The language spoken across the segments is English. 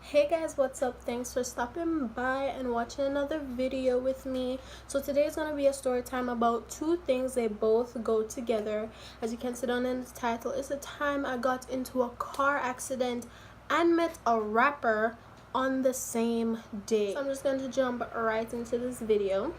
Hey guys, what's up? Thanks for stopping by and watching another video with me. So today is going to be a story time about two things. They both go together. As you can see down in the title, it's the time I got into a car accident and met a rapper on the same day. So I'm just going to jump right into this video.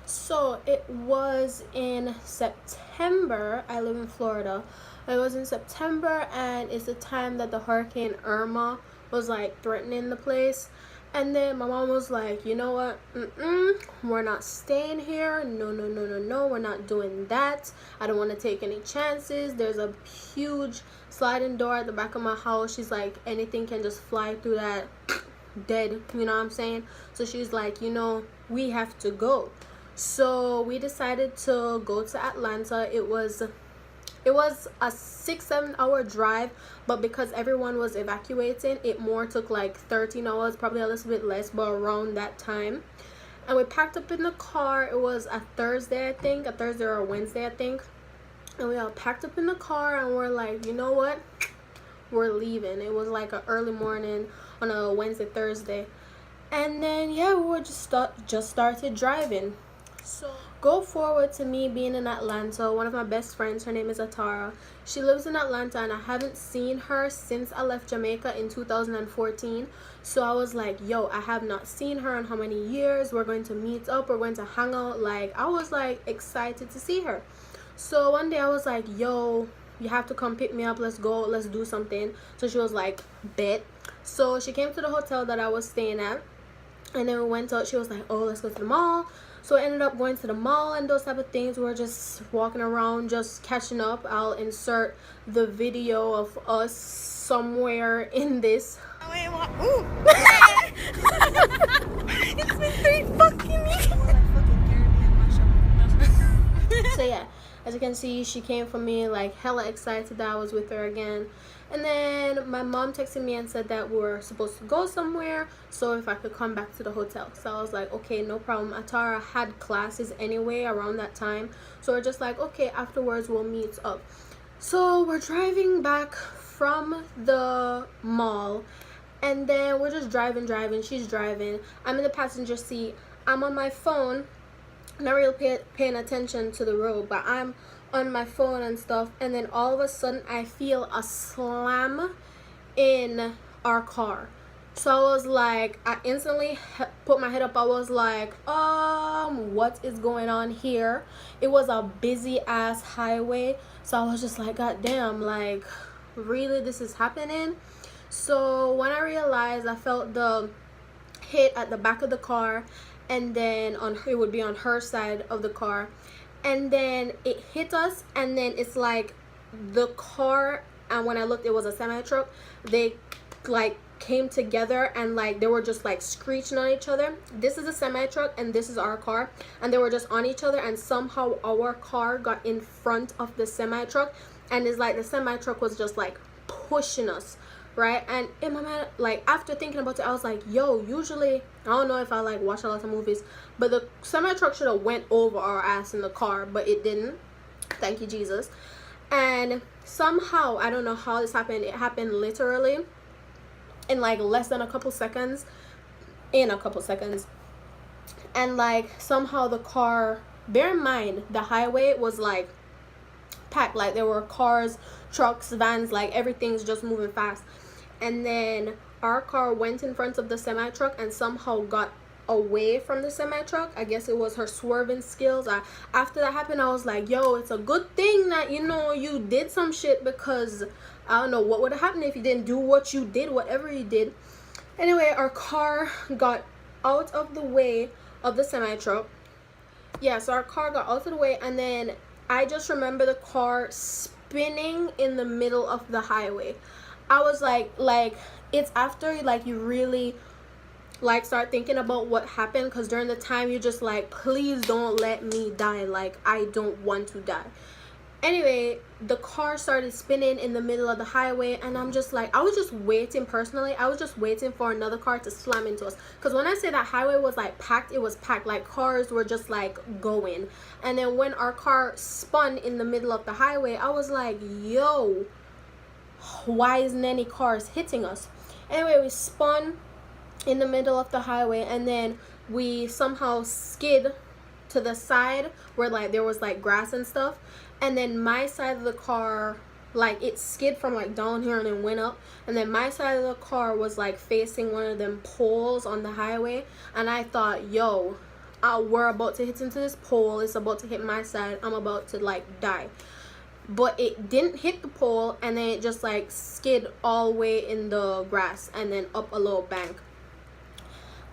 So it was in September. I live in Florida. It was in September, and it's the time that the Hurricane Irma was like threatening the place. And then my mom was like, you know what, we're not staying here. No, we're not doing that. I don't want to take any chances. There's a huge sliding door at the back of my house. She's like, anything can just fly through that, dead, you know what I'm saying? So she's like, we have to go. So we decided to go to Atlanta. It was a 6-7 hour drive, but because everyone was evacuating, it more took like 13 hours, probably a little bit less, but around that time. And we packed up in the car. It was a Thursday, I think, a Thursday or a Wednesday, I think. And we all packed up in the car and we're like, you know what, we're leaving. It was like an early morning on a Wednesday, Thursday. And then yeah, we were just started driving. So go forward to me being in Atlanta. One of my best friends, her name is Atara. She lives in Atlanta, and I haven't seen her since I left Jamaica in 2014. So I was like, yo, I have not seen her in how many years? We're going to meet up, we're going to hang out. Like, I was like excited to see her. So one day I was like, yo, you have to come pick me up, let's go, let's do something. So she was like, bet. So she came to the hotel that I was staying at, and then we went out. She was like, oh, let's go to the mall. So I ended up going to the mall and those type of things. We were just walking around, just catching up. I'll insert the video of us somewhere in this. Wait, what? Ooh! It's been 3 fucking years. So yeah, as you can see, she came for me, like hella excited that I was with her again. And then my mom texted me and said that we were supposed to go somewhere, so if I could come back to the hotel. So I was like, okay, no problem. Atara had classes anyway around that time, so we're just like, okay, afterwards we'll meet up. So we're driving back from the mall, and then we're just driving. She's driving, I'm in the passenger seat. I'm on my phone, not really paying attention to the road, but I'm on my phone and stuff. And then all of a sudden I feel a slam in our car. So I was like, I instantly put my head up. I was like, what is going on here? It was a busy ass highway, so I was just like, god damn, like really, this is happening? So when I realized, I felt the hit at the back of the car, and then it would be on her side of the car, and then it hit us, and then it's like the car, and when I looked, it was a semi truck. They like came together and like they were just like screeching on each other. This is a semi truck and this is our car, and they were just on each other, and somehow our car got in front of the semi truck, and it's like the semi truck was just like pushing us, right? And in my mind, like after thinking about it, I was like, yo, usually, I don't know if I like watch a lot of movies, but the semi truck should have went over our ass in the car, but it didn't. Thank you, Jesus. And somehow, I don't know how this happened, it happened literally in like less than a couple seconds, and like somehow the car, bear in mind the highway was like packed, like there were cars, trucks, vans, like everything's just moving fast. And then our car went in front of the semi truck and somehow got away from the semi truck. I guess it was her swerving skills. After that happened, I was like, yo, it's a good thing that you did some shit, because I don't know what would have happened if you didn't do what you did, whatever you did. Anyway, our car got out of the way of the semi truck. Yeah, so our car got out of the way, and then I just remember the car spinning in the middle of the highway. I was like it's after like you really like start thinking about what happened, because during the time you're just like, please don't let me die, like I don't want to die. Anyway, the car started spinning in the middle of the highway, and I'm just like, I was just waiting for another car to slam into us, because when I say that highway was like packed, it was packed, like cars were just like going. And then when our car spun in the middle of the highway, I was like, yo, why isn't any cars hitting us? Anyway, we spun in the middle of the highway, and then we somehow skid to the side where like there was like grass and stuff, and then my side of the car, like it skid from like down here and then went up, and then my side of the car was like facing one of them poles on the highway, and I thought, yo, we're about to hit into this pole, it's about to hit my side, I'm about to like die. But it didn't hit the pole, and then it just like skid all the way in the grass and then up a little bank.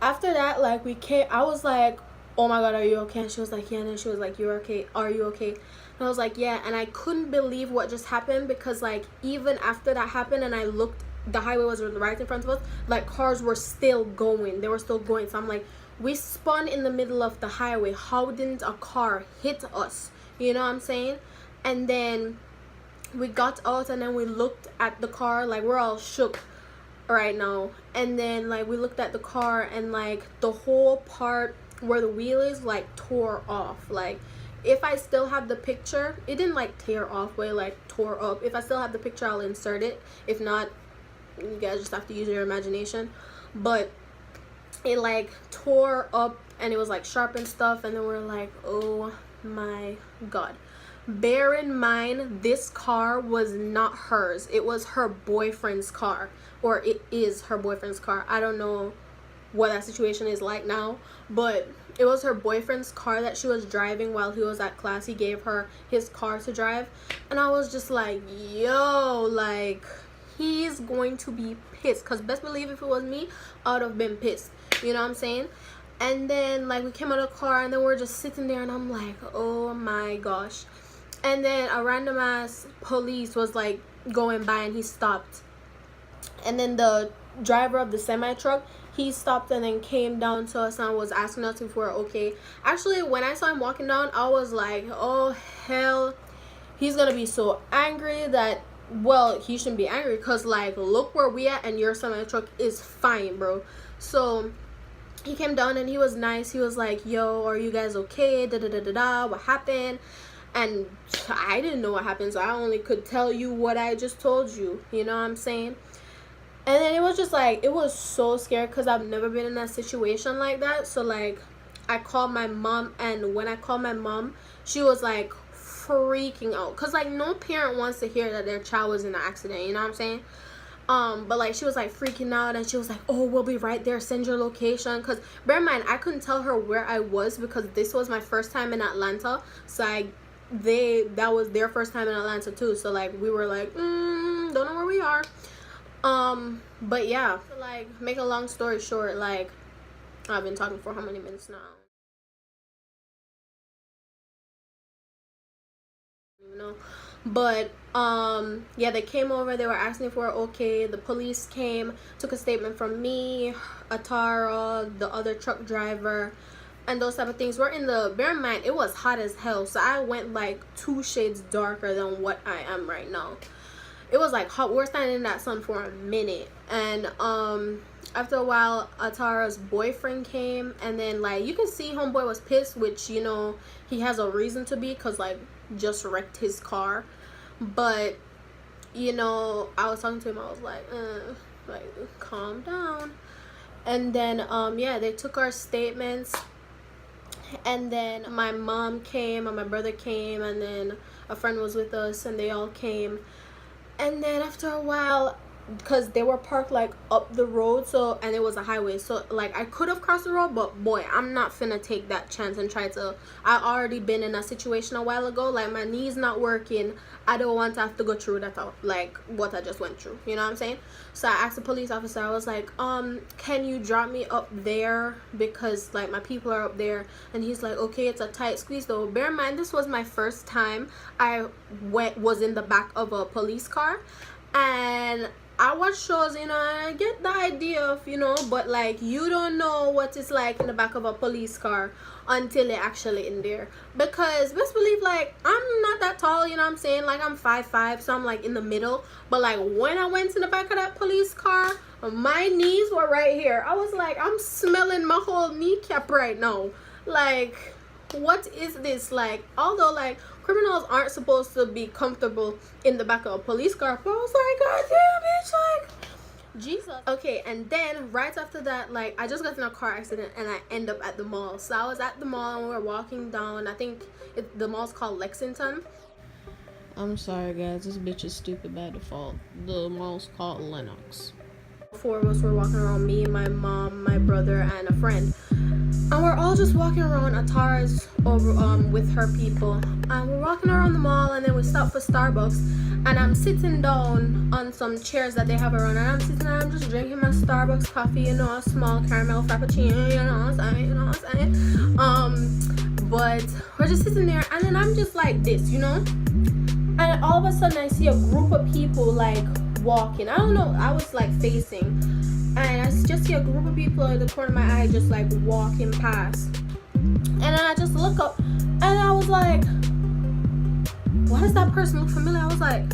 After that, like we came, I was like, oh my god, are you okay? And she was like, yeah. And then she was like, you're okay, are you okay? And I was like, yeah. And I couldn't believe what just happened, because like even after that happened and I looked, the highway was right in front of us, like cars were still going, they were still going. So I'm like, we spun in the middle of the highway, how didn't a car hit us? You know what I'm saying? And then we got out, and then we looked at the car, like we're all shook right now. And then like we looked at the car, and like the whole part where the wheel is like tore off. Like if I still have the picture, it didn't like tear off, but it like tore up. If I still have the picture, I'll insert it. If not, you guys just have to use your imagination. But it like tore up, and it was like sharp and stuff. And then we're like, oh my god. Bear in mind, this car was not hers, it was her boyfriend's car, or it is her boyfriend's car. I don't know what that situation is like now, but it was her boyfriend's car that she was driving while he was at class. He gave her his car to drive, and I was just like, yo, like he's going to be pissed, because best believe if it was me, I would have been pissed, you know what I'm saying? And then like we came out of the car, and then we're just sitting there, and I'm like, oh my gosh. And then a random ass police was like going by, and he stopped, and then the driver of the semi truck, he stopped and then came down to us and was asking us if we're okay. Actually, when I saw him walking down, I was like, oh hell, he's gonna be so angry that, well, he shouldn't be angry, because like look where we at, and your semi truck is fine, bro. So he came down, and he was nice. He was like, yo, are you guys okay? Da da da da da, what happened? And I didn't know what happened, so I only could tell you what I just told you, you know what I'm saying? And then it was just like, it was so scary, because I've never been in a situation like that. So like I called my mom, and when I called my mom, she was like freaking out, because like no parent wants to hear that their child was in an accident, you know what I'm saying? But like she was like freaking out, and she was like, oh, we'll be right there, send your location. Because bear in mind, I couldn't tell her where I was, because this was my first time in Atlanta. So that was their first time in Atlanta too. So like we were like, don't know where we are. But yeah, like make a long story short, like I've been talking for how many minutes now? You know. But yeah, they came over, they were asking if we were okay. The police came, took a statement from me, Atara, the other truck driver, and those type of things. We're in the, bear in mind, it was hot as hell, so I went like 2 shades darker than what I am right now. It was like hot. We're standing in that sun for a minute, and after a while, Atara's boyfriend came, and then like you can see homeboy was pissed, which, you know, he has a reason to be, because like just wrecked his car. But you know, I was talking to him, I was like calm down. And then yeah, they took our statements, and then my mom came and my brother came, and then a friend was with us, and they all came. And then after a while, because they were parked like up the road, so, and it was a highway, so like I could have crossed the road, but boy, I'm not finna take that chance and try to. I already been in a situation a while ago, like my knee's not working, I don't want to have to go through that, like what I just went through, you know what I'm saying? So I asked the police officer, I was like, can you drop me up there, because like my people are up there? And he's like, okay, it's a tight squeeze though. Bear in mind, this was my first time I was in the back of a police car, and I watch shows, you know, and I get the idea of, you know, but like you don't know what it's like in the back of a police car until they're actually in there. Because best believe, like, I'm not that tall, you know what I'm saying? Like I'm 5'5", so I'm like in the middle. But like when I went to the back of that police car, my knees were right here. I was like, I'm smelling my whole kneecap right now. Like, what is this? Like, although like criminals aren't supposed to be comfortable in the back of a police car. But I was like, God damn, bitch, like, Jesus. Okay, and then right after that, like, I just got in a car accident and I end up at the mall. So I was at the mall and we were walking down. I think the mall's called Lexington. I'm sorry, guys. This bitch is stupid by default. The mall's called Lenox. 4 of us were walking around, me, my mom, my brother, and a friend. And we're all just walking around. Atara's over with her people. And we're walking around the mall, and then we stop for Starbucks. And I'm sitting down on some chairs that they have around. And I'm sitting there, I'm just drinking my Starbucks coffee, you know, a small caramel frappuccino, you know what I'm saying? But we're just sitting there, and then I'm just like this, you know? And all of a sudden, I see a group of people, like, walking. I don't know, I was like facing, and I just see a group of people at the corner of my eye just like walking past. And then I just look up and I was like, why does that person look familiar? I was like,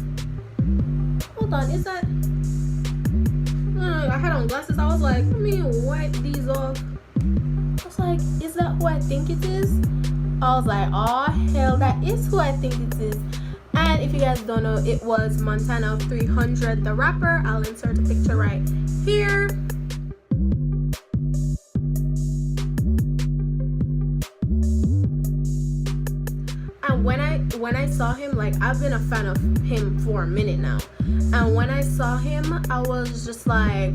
hold on, is that I had on glasses. I was like, let me wipe these off. I was like, is that who I think it is? I was like, oh hell, that is who I think it is. And if you guys don't know, it was Montana 300, the rapper. I'll insert a picture right here. And when I saw him, like, I've been a fan of him for a minute now. And when I saw him, I was just like,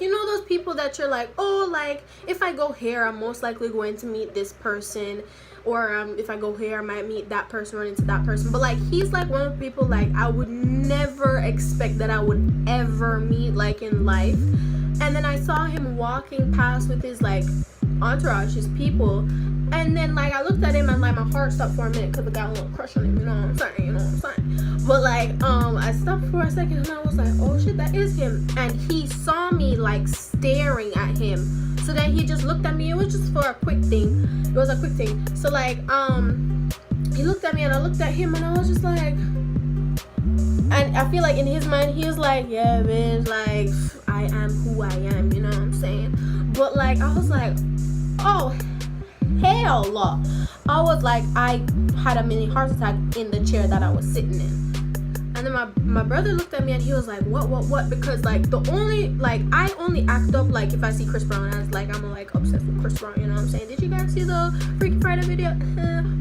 you know those people that you're like, oh, like, if I go here, I'm most likely going to meet this person. Or if I go here, I might meet that person, run into that person. But like, he's like one of the people like I would never expect that I would ever meet, like, in life. And then I saw him walking past with his like entourage, his people. And then like I looked at him and like my heart stopped for a minute because I got a little crush on him, you know what I'm saying, you know what I'm saying. But like I stopped for a second and I was like, oh shit, that is him. And he saw me like staring at him. So then he just looked at me. It was just for a quick thing. It was a quick thing. So like he looked at me and I looked at him and I was just like, and I feel like in his mind he was like, yeah bitch, like I am who I am, you know what I'm saying. But like I was like, oh hell no. I was like, I had a mini heart attack in the chair that I was sitting in. And then my brother looked at me and he was like, what? Because like I only act up like if I see Chris Brown. I was like, I'm like obsessed with Chris Brown, you know what I'm saying? Did you guys see the Freaky Friday video?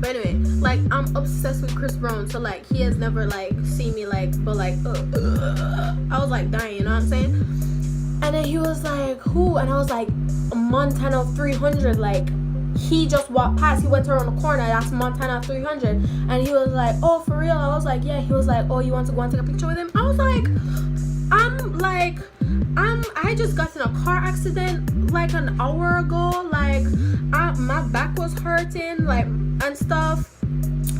But anyway, like I'm obsessed with Chris Brown. So like he has never like seen me like, but like I was like dying, you know what I'm saying? And then he was like, who? And I was like, Montana 300, like he just walked past, he went around the corner, that's Montana 300. And he was like, oh, for real? I was like, yeah. He was like, oh, you want to go and take a picture with him? I was like, I just got in a car accident like an hour ago. Like my back was hurting, like, and stuff.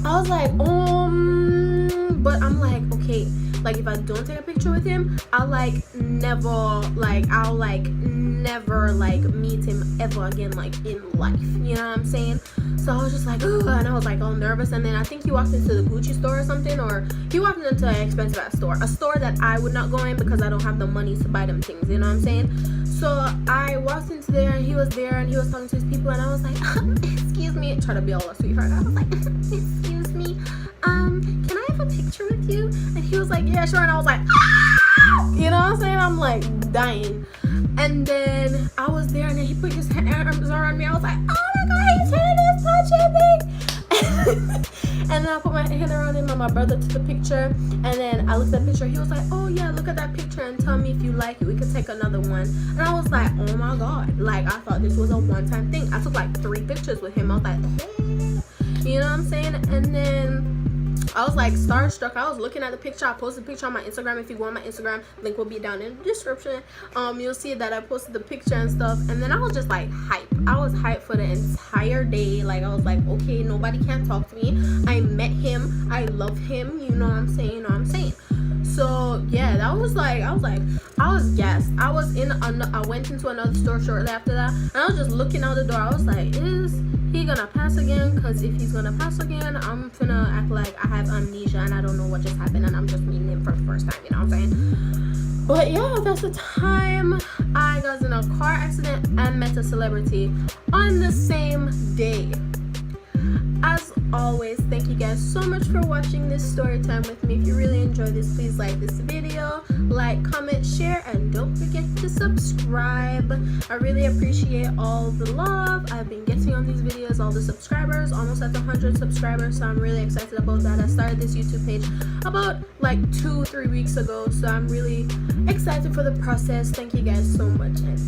I was like, but I'm like, okay, like if I don't take a picture with him, I'll never meet him ever again, like in life, you know what I'm saying? So I was just like, ugh, and I was like all nervous. And then I think he walked into the Gucci store or something, or he walked into an expensive ass store, a store that I would not go in because I don't have the money to buy them things, you know what I'm saying? So I walked into there and he was there and he was talking to his people and I was like, excuse me, try to be all a sweetheart. I was like, excuse me, can I have a picture with you? And he was like, yeah, sure. And I was like, ah! You know what I'm saying? I'm like dying. And then I was there and then he put his arms around me. I was like, oh my god, he's hitting this touching me. And then I put my hand around him and my brother took the picture. And then I looked at the picture. He was like, oh yeah, look at that picture and tell me if you like it. We could take another one. And I was like, oh my god. Like I thought this was a one-time thing. I took like 3 pictures with him. I was like, hey. You know what I'm saying? And then I was like starstruck. I was looking at the picture. I posted a picture on my Instagram. If you go on my Instagram, link will be down in the description. You'll see that I posted the picture and stuff. And then I was just like hype. I was hyped for the entire day. Like I was like, okay, nobody can talk to me. I met him. I love him. You know what I'm saying? You know what I'm saying? So yeah, that was like, I was gassed. I went into another store shortly after that, and I was just looking out the door. I was like, is he gonna pass again? Because if he's gonna pass again, I'm gonna act like I have amnesia and I don't know what just happened and I'm just meeting him for the first time, you know what I'm saying? But yeah, that's the time I got in a car accident and met a celebrity on the same day. as always, thank you guys so much for watching this story time with me. If you really enjoyed this, please like this video, like, comment, share, and don't forget to subscribe. I really appreciate all the love I've been getting on these videos, all the subscribers, almost at 100 subscribers, so I'm really excited about that. I started this YouTube page about like 2-3 weeks ago, so I'm really excited for the process. Thank you guys so much, and